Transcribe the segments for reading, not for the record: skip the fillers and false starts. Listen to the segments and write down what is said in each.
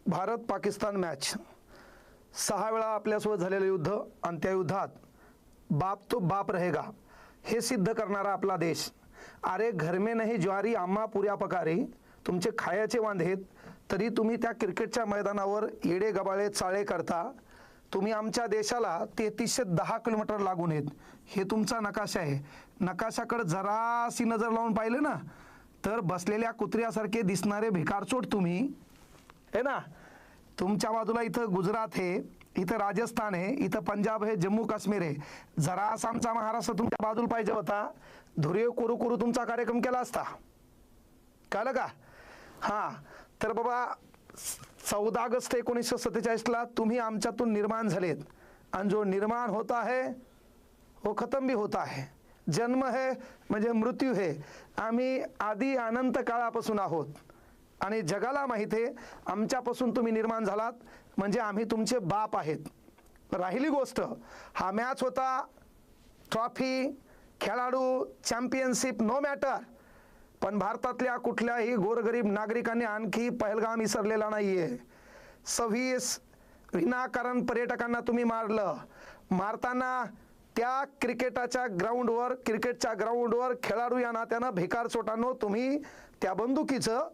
Bharat Pakistan match 6 वेळा आपल्यासोबत झालेलं युद्ध आणि त्या युद्धात बाप तो बाप रहेगा हे सिद्ध करणारा आपला देश. अरे घर में नाही ज्वारी आम्हा पुऱ्या पकारी, तुमचे खायाचे वांधेत तरी तुम्ही त्या क्रिकेटच्या मैदानावर येडे गबाळे चाळे करता. तुम्ही आमच्या देशाला 3310 किलोमीटर लागून आहेत. हे तुमचा नकाशा आहे. नकाशाकडे जराशी नजर लावून पाहिलं ना तर बसलेल्या कुत्र्यासारखे दिसणारे भिकारचोट तुम्ही आहे ना. तुमच्या बाजूला इथं गुजरात आहे, इथं राजस्थान आहे, इथं पंजाब आहे, जम्मू काश्मीर आहे. जरासा आमचा महाराष्ट्र तुमच्या बाजूला पाहिजे होता. धुरे कुरू कुरू तुमचा कार्यक्रम केला असता. कळलं का? हां, तर बाबा 14 ऑगस्ट 1947ला तुम्ही आमच्यातून निर्माण झालेत आणि जो निर्माण होता है वो खत्म भी होता है. जन्म है म्हणजे मृत्यू है. आम्ही आधी अनंत काळापासून आहोत आणि जगाला माहीत आहे आमच्यापासून तुम्ही निर्माण झालात म्हणजे आम्ही तुमचे बाप आहेत. राहिली गोष्ट, हा मॅच होता, ट्रॉफी, खेळाडू, चॅम्पियनशिप नो मॅटर, पण भारतातल्या कुठल्याही गोरगरीब नागरिकांनी आणखी पहलगाम विसरलेला नाहीये. 26 विनाकारण पर्यटकांना तुम्ही मारलं. मारताना त्या क्रिकेटच्या ग्राउंडवर खेळाडू या नात्यानं भिकार चोटांनो तुम्ही त्या बंदुकीचं,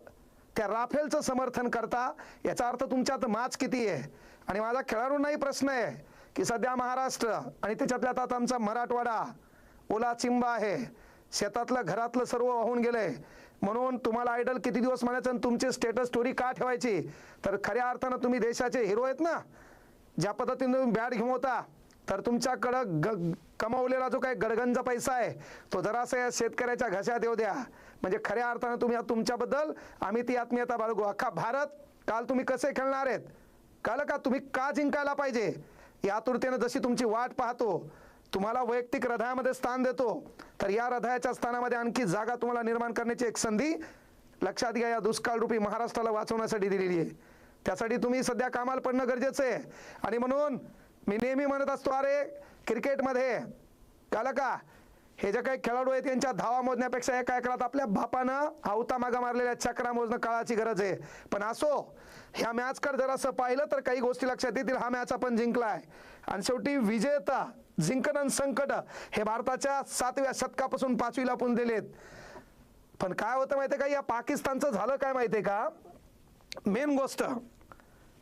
त्या राफेलचं समर्थन करता. याचा अर्थ तुमच्यात माच किती आहे. आणि माझा खेळाडूंनाही प्रश्न आहे की सध्या महाराष्ट्र आणि त्याच्यातल्या आता आमचा मराठवाडा ओला चिंबा आहे. शेतातलं घरातलं सर्व वाहून गेलंय. म्हणून तुम्हाला आयडल किती दिवस म्हणायचं आणि तुमची स्टेटस स्टोरी का ठेवायची. तर खऱ्या अर्थानं तुम्ही देशाचे हिरो आहेत ना. ज्या पद्धतीने तुम्ही बॅट घेऊन होता तर तुमच्याकडं कमावलेला जो काही गडगंज पैसा आहे तो जरासा या शेतकऱ्याच्या घशात येऊ द्या. म्हणजे खऱ्या अर्थानं तुम्ही तुमच्याबद्दल आम्ही ती आत्मीयता बाळगू. अख्खा भारत काल तुम्ही कसे खेळणार आहेत कळलं का. तुम्ही का जिंकायला पाहिजे या आतुरतेनं जशी तुमची वाट पाहतो, तुम्हाला वैयक्तिक हृदयामध्ये स्थान देतो, तर या हृदयाच्या स्थानामध्ये आणखी जागा तुम्हाला निर्माण करण्याची एक संधी लक्षात घ्या या दुष्काळरूपी महाराष्ट्राला वाचवण्यासाठी दिलेली आहे. त्यासाठी तुम्ही सध्या कामाला पडणं गरजेचं आहे. आणि म्हणून मी नेहमी म्हणत असतो, अरे क्रिकेटमध्ये कळलं का हे जे काही खेळाडू आहेत त्यांच्या धावा मोजण्यापेक्षा एका एकरात आपल्या बापानं हावता मागा मारलेल्या चक्रा मोजणं काळाची गरज आहे. पण असो, ह्या मॅचकडे जर असं पाहिलं तर काही गोष्टी लक्षात येतील. हा मॅच आपण जिंकलाय आणि शेवटी विजेता जिंकण संकट हे भारताच्या 7व्या शतकापासून 5वीला पण दिलेत. पण काय होतं माहितीये का, या पाकिस्तानचं झालं काय माहितीये का. मेन गोष्ट,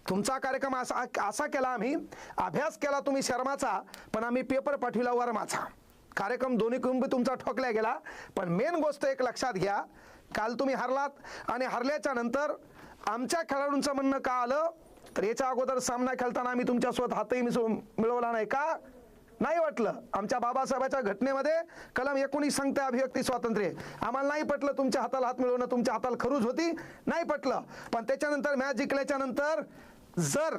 तुमचा कार्यक्रम असा केला, आम्ही अभ्यास केला तुम्ही शर्माचा, पण आम्ही पेपर पाठविला वर्माचा. कार्यक्रम दोन्ही कुंभी तुमचा ठोकला गेला. पण मेन गोष्ट एक लक्षात घ्या, काल तुम्ही हरलात आणि हरल्याच्या नंतर आमच्या खेळाडूंचं म्हणणं का आलं तर याच्या अगोदर सामना खेळताना आम्ही तुमच्यासोबत हातही मिळवला नाही का. नाही वाटलं. आमच्या बाबासाहेबांच्या घटनेमध्ये कलम 19 सांगते अभिव्यक्ती स्वातंत्र्य. आम्हाला नाही पटलं तुमच्या हाताला हात मिळवणं, तुमच्या हाताला खरूज होती, नाही पटलं. पण त्याच्यानंतर मॅच जिंकल्याच्या नंतर जर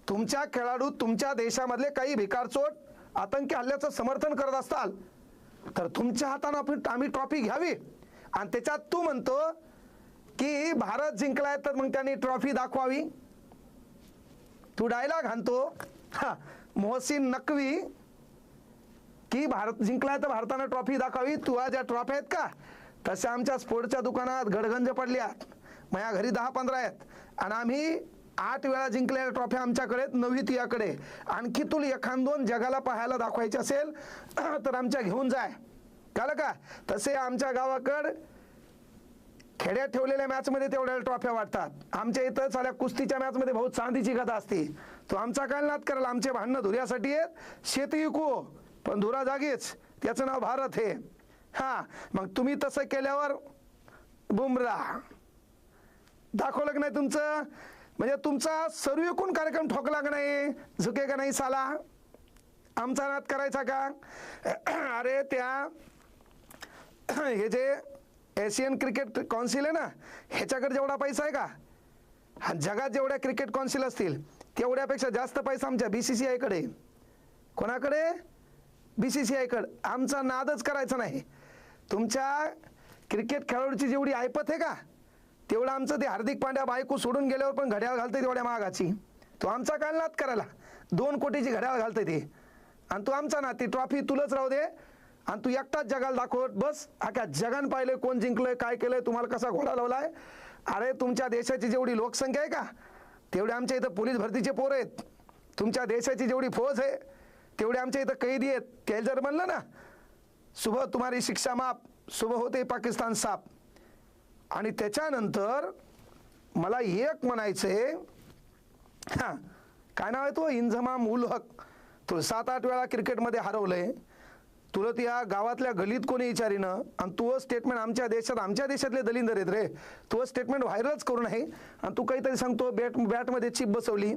तुमच्या खेळाडू तुमच्या देशामधले काही भिकारचोट आतंकी हल्ल्याचं समर्थन करत असताल तर तुमच्या हातानं आम्ही ट्रॉफी घ्यावी. आणि त्याच्यात तू म्हणतो की भारत जिंकलाय तर मग त्यांनी ट्रॉफी दाखवावी. तू डायलॉग आणतो मोहसिन नकवी की भारत जिंकलाय तर भारतानं ट्रॉफी दाखवावी. तुला ज्या ट्रॉफी आहेत का तशा आमच्या स्पोर्टच्या दुकानात गडगंज पडल्यात. माझ्या घरी 10-15 आहेत आणि आम्ही 8 वेळा जिंकलेल्या ट्रॉफ्या आमच्याकडे, 9वी तुझ्याकडे. आणखी तुला एखाद 2 जगाला पाहायला दाखवायचे असेल तर आमच्या घेऊन जाय. कळलं का. तसे आमच्या गावाकडं खेड्यात ठेवलेल्या मॅचमध्ये तेवढ्या ट्रॉफ्या वाटतात. आमच्या इथं चाल्या कुस्तीच्या मॅचमध्ये बहुत चांदीची गदा असते. तो आमचा काय नाद करायला. आमचे भांडणं धुऱ्यासाठी आहेत. शेती विकू पण धुरा जागीच, त्याचं नाव भारत हे. हां, मग तुम्ही तसं केल्यावर बुमराह दाखवलं की नाही तुमचं. म्हणजे तुमचा सर्व एकूण कार्यक्रम ठोकला का नाही, झुके का नाही साला. आमचा नाद करायचा का. अरे त्या हे जे एशियन क्रिकेट कौन्सिल आहे ना ह्याच्याकडे जेवढा पैसा आहे का, हा जगात जेवढ्या क्रिकेट कौन्सिल असतील तेवढ्यापेक्षा जास्त पैसा आमच्या BCCI कडे. कोणाकडे. BCCI कडे. आमचा नादच करायचा नाही. तुमच्या क्रिकेट खेळाडूची जेवढी ऐपत आहे का तेवढं आमचं ते हार्दिक पांड्या बायको सोडून गेल्यावर पण घड्याळ घालते तेवढ्या महागाची. तो आमचा काय नाद करायला. 2 कोटीची घड्याळ घालते ते. आणि तू आमचा ना ती ट्रॉफी तुलाच राहू दे आणि तू एकटाच जगाला दाखवत बस. अख्या जगान पाहिलंय कोण जिंकलंय, काय केलंय, तुम्हाला कसा घोडा लावलाय. अरे तुमच्या देशाची जेवढी लोकसंख्या आहे का तेवढे आमच्या इथं पोलीस भरतीचे पोर आहेत. तुमच्या देशाची जेवढी फौज आहे तेवढे आमच्या इथं कैदी आहेत. ते जर म्हणलं ना सुबह तुम्हारी शिक्षा माफ, सुबह होते पाकिस्तान साफ. आणि त्याच्यानंतर मला एक म्हणायचंय, हां काय नाव आहे तो, इंझमाम उल हक. तुला 7-8 वेळा क्रिकेटमध्ये हरवलंय. तुला त्या गावातल्या गलीत कोणी विचारीनं आणि तू स्टेटमेंट आमच्या देशातले दलिंदर आहेत रे, तू स्टेटमेंट व्हायरलच करू नये आणि तू काहीतरी सांगतो बॅटमध्ये चिप बसवली,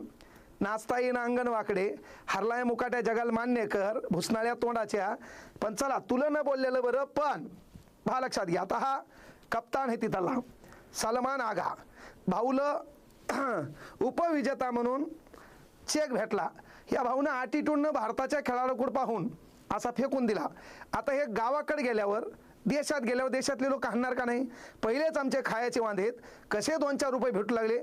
नाचता येईन अंगण वाकडे, हरलाय मुकाट्या जगाला मान्य कर, भुसनाळ्या तोंडाच्या. पण चला तुला न बोललेलं बरं, पण पहा लक्षात घ्या. आता हा कप्तान आहे तिथला सलमान आगा, भाऊला उपविजेता म्हणून चेक भेटला. या भाऊनं ॲटिट्यूडनं भारताच्या खेळाडूकडे पाहून असा फेकून दिला. आता हे गावाकडे गेल्यावर देशात गेल्यावर देशातले लोक हाणणार का नाही? पहिलेच आमचे खायचे वांदे आहेत, कसे 2-4 रुपये भेटू लागले,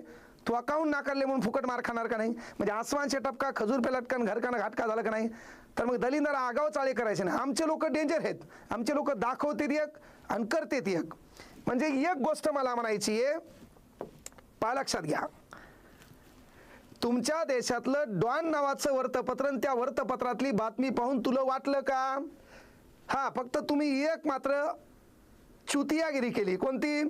तू अकाउंट नाकारले म्हणून फुकट मार खाणार का नाही? म्हणजे आसमानचे टपका खजूर पे लटकन घरकाना घाटका झालं का नाही? तर मग दलिंदर आगाव चाळे करायचे नाही. आमचे लोक डेंजर आहेत, आमचे लोक दाखवतात एक आणि करतात एक. म्हणजे एक गोष्ट मला म्हणायची आहे, पहा लक्षात घ्या. तुमच्या देशातलं डॉन नावाचं वृत्तपत्र आणि त्या वृत्तपत्रातली बातमी पाहून तुला वाटलं का? हा फक्त तुम्ही एक मात्र चुतियागिरी केली. कोणती?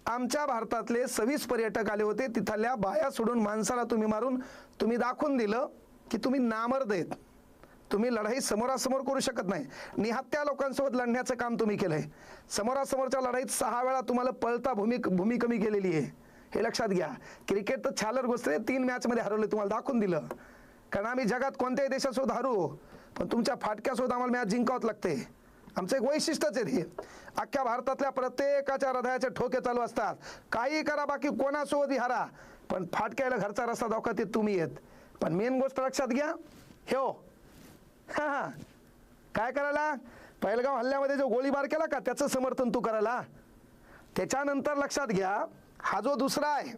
आमच्या भारतातले 26 पर्यटक आले होते, तिथल्या बाया सोडून माणसाला तुम्ही मारून तुम्ही दाखवून दिलं की तुम्ही नामर्द आहेत, तुम्ही लढाई समोरासमोर करू शकत नाही. निहत्या लोकांसोबत लढण्याचं काम तुम्ही केलंय. समोरासमोरच्या लढाईत 6 वेळा तुम्हाला पळता भूमी कमी केलेली आहे, हे लक्षात घ्या. क्रिकेट तर छालर गोष्ट आहे, 3 मॅचमध्ये हरवले, तुम्हाला दाखवून दिलं. कारण आम्ही जगात कोणत्याही देशासोबत हरू, पण तुमच्या फाटक्यासोबत आम्हाला मॅच जिंकावंच लागते. आमचं एक वैशिष्ट्यच आहे हे. अख्ख्या भारतातल्या प्रत्येकाच्या हृदयाचे ठोके चालू असतात. काही करा, बाकी कोणासोबतही हारा, पण फाटक्याला घरचा रस्ता दाखवा ते तुम्ही आहेत. पण मेन गोष्ट लक्षात घ्या, हे हो हां काय करायला, पहिलगाव हल्ल्यामध्ये जो गोळीबार केला का त्याचं समर्थन तू करायला. त्याच्यानंतर लक्षात घ्या, हा जो दुसरा आहे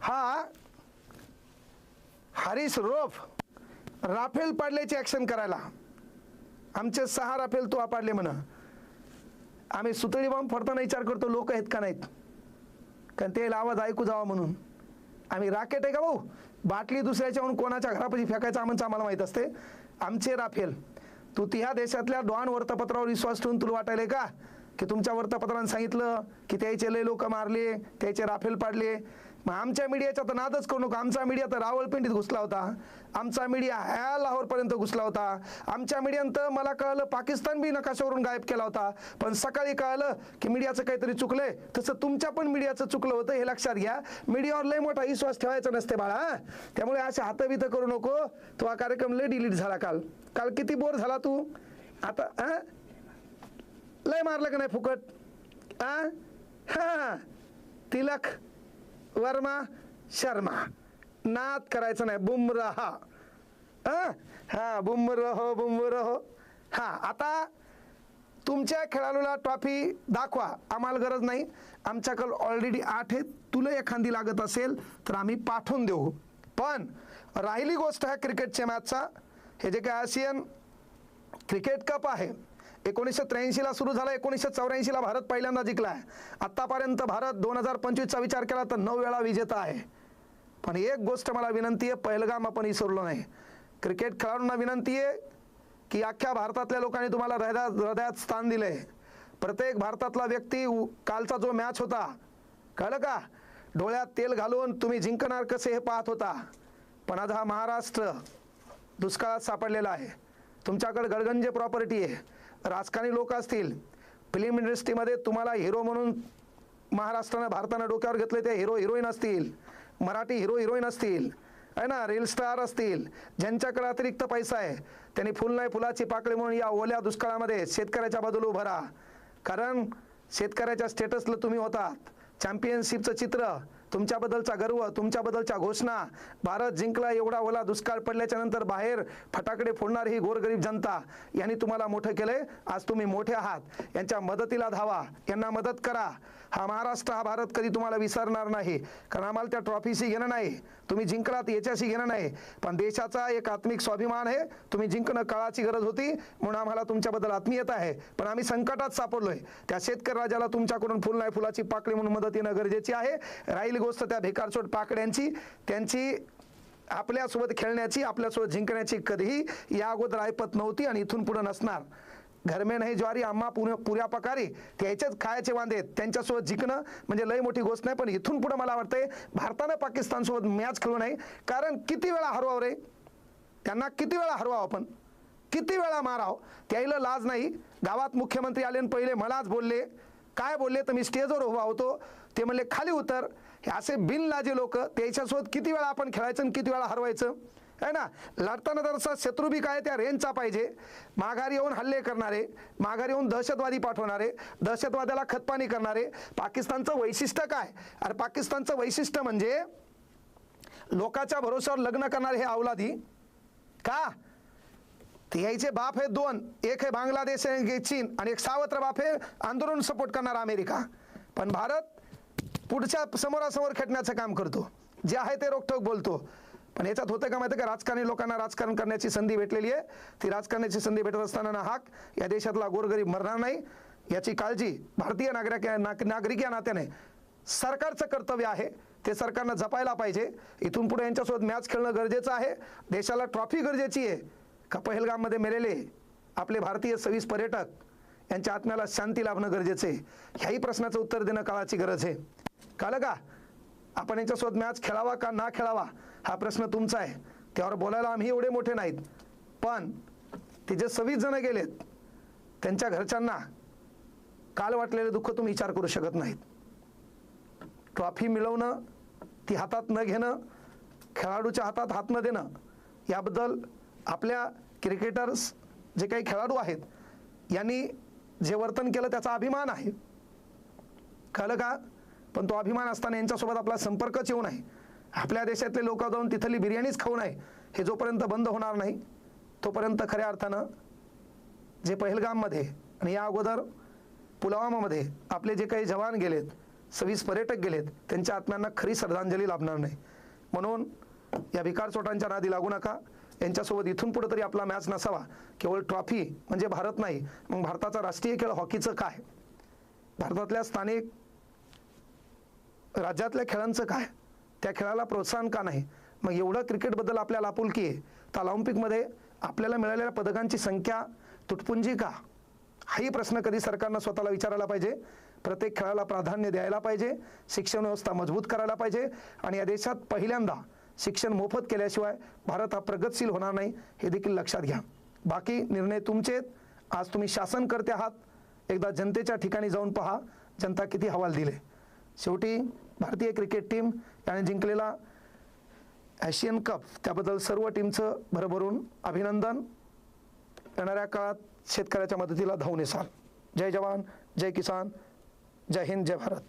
हा हरीश रोफ, राफेल पाडल्याची ॲक्शन करायला. आमचे 6 राफेल तू पाडले म्हण. आम्ही सुतळी बॉम्ब फोडताना विचार करतो लोक आहेत का नाहीत, कारण ते आवाज ऐकू जावा म्हणून. आम्ही राकेट आहे का भाऊ, बाटली दुसऱ्याच्या म्हणून कोणाच्या घरापाशी फेकायचं आम्हाला माहीत असते. आमचे राफेल, तू त्या देशातल्या डॉन वृत्तपत्रावर विश्वास ठेवून तुला वाटायले का की तुमच्या वृत्तपत्रानं सांगितलं की त्याचे लय लोक मारले, त्याचे राफेल पाडले. मग आमच्या मीडियाचा तर नादच करू नका. आमचा मीडिया तर रावळपिंडीत घुसला होता, आमचा मीडिया ह्या लाहोरपर्यंत घुसला होता. आमच्या मीडियानं मला कळलं पाकिस्तान बी नकाशावरून गायब केला होता, पण सकाळी कळलं की मीडियाचं काहीतरी चुकलंय. तसं तुमच्या पण मीडियाचं चुकलं होतं, हे लक्षात घ्या. मीडियावर लय मोठा विश्वास ठेवायचा नसते बाळा, त्यामुळे असे हातबित करू नको. तो हा कार्यक्रम लय डिलीट झाला काल किती बोर झाला तू. आता लय मारलं का नाही फुकट. हा तिलक वर्मा शर्मा नाद करायचं नाही, बुमराह. हा बुमराह. हा आता तुमच्या खेळाडूला ट्रॉफी दाखवा, आम्हाला गरज नाही. आमच्याकडे ऑलरेडी 8 आहेत, तुला एखादी लागत असेल तर आम्ही पाठवून देऊ. पण राहिली गोष्ट आहे क्रिकेटच्या मॅचचा, हे जे काय आशियन क्रिकेट कप आहे 1983ला सुरू झाला, 1984ला भारत पहिल्यांदा जिंकलाय. आतापर्यंत भारत 2025चा विचार केला तर 9 वेळा विजेता आहे. पण एक गोष्ट मला विनंती आहे, पहिलगाम आपण विसरलो नाही. क्रिकेट खेळाडूंना विनंती आहे की अख्ख्या भारतातल्या लोकांनी तुम्हाला हृदयात स्थान दिलंय. प्रत्येक भारतातला व्यक्ती कालचा जो मॅच होता कळलं का, डोळ्यात तेल घालून तुम्ही जिंकणार कसे हे पाहत होता. पण आज हा महाराष्ट्र दुष्काळात सापडलेला आहे. तुमच्याकडे गडगंज प्रॉपर्टी आहे, राजकारणी लोक असतील, फिल्म इंडस्ट्रीमध्ये तुम्हाला हिरो म्हणून महाराष्ट्रानं भारतानं डोक्यावर घेतले ते हिरो हिरोईन असतील, मराठी हिरो हिरोईन असतील, आहे ना, रील स्टार असतील, ज्यांच्याकडे अतिरिक्त पैसा आहे त्यांनी फुल नाही फुलाची पाकळी म्हणून या ओल्या दुष्काळामध्ये शेतकऱ्याच्या बाजूला उभं राहा. कारण शेतकऱ्याच्या स्टेटसला तुम्ही होतात. चॅम्पियनशिपचं चित्र, तुमच्याबद्दलचा गर्व, तुमच्याबद्दलच्या घोषणा, भारत जिंकला एवढा ओला दुष्काळ पडल्याच्या नंतर बाहेर फटाकडे फोडणारी ही गोरगरीब जनता, यांनी तुम्हाला मोठं केलंय. आज तुम्ही मोठे आहात, यांच्या मदतीला धावा, यांना मदत करा. हा महाराष्ट्र, हा भारत कधी तुम्हाला विसरणार नाही, कारण आम्हाला त्या ट्रॉफीशी घेणं नाही, तुम्ही जिंकलात याच्याशी घेणं नाही, पण देशाचा एक आत्मिक स्वाभिमान आहे. तुम्ही जिंकणं काळाची गरज होती, म्हणून आम्हाला तुमच्याबद्दल आत्मीयता आहे. पण आम्ही संकटात सापडलोय. त्या शेतकरी राजाला तुमच्याकडून फुल नाही फुलाची पाकळी म्हणून मदत येणं गरजेची आहे. राहील गोष्ट त्या भिकारचोट पाकड्यांची, त्यांची आपल्यासोबत खेळण्याची, आपल्यासोबत जिंकण्याची कधीही या अगोदर ऐपत नव्हती आणि इथून पुढे नसणार. घर में नाही ज्वारी आम्हा पुऱ्या पकारी, त्याच्याच खायचे वांदे, त्यांच्यासोबत जिंकणं म्हणजे लई मोठी गोष्ट नाही. पण इथून पुढे मला वाटतंय भारतानं पाकिस्तानसोबत मॅच खेळू नये, कारण किती वेळा हरवावं रे त्यांना, किती वेळा हरवावं आपण, किती वेळा माराव, त्याला लाज नाही. गावात मुख्यमंत्री आले आणि पहिले मलाच बोलले, काय बोलले तर मी स्टेजवर उभा होतो, ते म्हणले खाली उतर. हे असे बिनलाजे लोक, त्याच्यासोबत किती वेळा आपण खेळायचं आणि किती वेळा हरवायचं आहे ना. लढताना जरसा शत्रू बी काय त्या रेंजचा पाहिजे, माघारी येऊन हल्ले करणारे, माघारी येऊन दहशतवादी पाठवणारे, दहशतवाद्याला खतपाणी करणारे. पाकिस्तानचं वैशिष्ट्य काय, अरे पाकिस्तानचं वैशिष्ट्य म्हणजे लोकांच्या भरोश्यावर लग्न करणारे हे अवलादी का. ते यायचे बाप हे दोन, एक आहे बांगलादेश, एक चीन, आणि एक सावत्र बाप आहे आंदोलन सपोर्ट करणारा अमेरिका. पण भारत पुढच्या समोरासमोर खेटण्याचं काम करतो, जे आहे ते रोखठोक बोलतो. पण याच्यात होतं का माहिती का, राजकारणी लोकांना राजकारण करण्याची संधी भेटलेली आहे. ती राजकारणाची संधी भेटत असताना ना हाक या देशातला गोरगरीब मरणार नाही याची काळजी भारतीय नागरिक या नात्याने सरकारचं कर्तव्य आहे. ते सरकारनं जपायला पाहिजे. इथून पुढे यांच्यासोबत मॅच खेळणं गरजेचं आहे. देशाला ट्रॉफी गरजेची आहे का पहलगाममध्ये मेलेले आपले भारतीय 26 पर्यटक यांच्या आत्म्याला शांती लाभणं गरजेचं आहे. ह्याही प्रश्नाचं उत्तर देणं काळाची गरज आहे. कळलं का. आपण यांच्यासोबत मॅच खेळावा का ना खेळावा हा प्रश्न तुमचा आहे. त्यावर बोलायला आम्ही एवढे मोठे नाहीत, पण ते जे 26 जण गेलेत त्यांच्या घरच्यांना काल वाटलेले दुःख तुम्ही विचार करू शकत नाहीत. ट्रॉफी मिळवणं, ती हातात न घेणं, खेळाडूच्या हातात हात न देणं, याबद्दल आपल्या क्रिकेटर्स जे काही खेळाडू आहेत यांनी जे वर्तन केलं त्याचा अभिमान आहे. कळलं का. पण तो अभिमान असताना यांच्यासोबत आपला संपर्कच येऊ नये. आपल्या देशातले लोक जाऊन तिथली बिर्याणीच खाऊ नये. हे जोपर्यंत बंद होणार नाही तोपर्यंत खऱ्या अर्थानं जे पहलगाममध्ये आणि या अगोदर पुलवामामध्ये आपले जे काही जवान गेलेत, 26 पर्यटक गेलेत, त्यांच्या आत्म्यांना खरी श्रद्धांजली लाभणार नाही. म्हणून या भिकारचोटांच्या नादी लागू नका. यांच्यासोबत इथून पुढे तरी आपला मॅच नसावा. केवळ ट्रॉफी म्हणजे भारत नाही, मग भारताचा राष्ट्रीय खेळ हॉकीचं काय, भारतातल्या स्थानिक राज्यातल्या खेळांचं काय, त्या खेळाला प्रोत्साहन का नाही. मग एवढं क्रिकेटबद्दल आपल्याला आपुलकी आहे तर ऑलिम्पिकमध्ये आपल्याला मिळालेल्या पदकांची संख्या तुटपुंजी का, हाही प्रश्न कधी सरकारनं स्वतःला विचारायला पाहिजे. प्रत्येक खेळाला प्राधान्य द्यायला पाहिजे. शिक्षण व्यवस्था मजबूत करायला पाहिजे. आणि या देशात पहिल्यांदा शिक्षण मोफत केल्याशिवाय भारत हा प्रगतशील होणार नाही, हे देखील लक्षात घ्या. बाकी निर्णय तुमचेत. आज तुम्ही शासनकर्ते आहात. एकदा जनतेच्या ठिकाणी जाऊन पहा जनता किती हवाल दिले. शेवटी भारतीय क्रिकेट टीम याने जिंकलेला एशियन कप त्याबद्दल सर्व टीमचं भरभरून अभिनंदन. येणाऱ्या काळात शेतकऱ्याच्या मदतीला धावून येसाल. जय जवान, जय किसान, जय हिंद, जय भारत.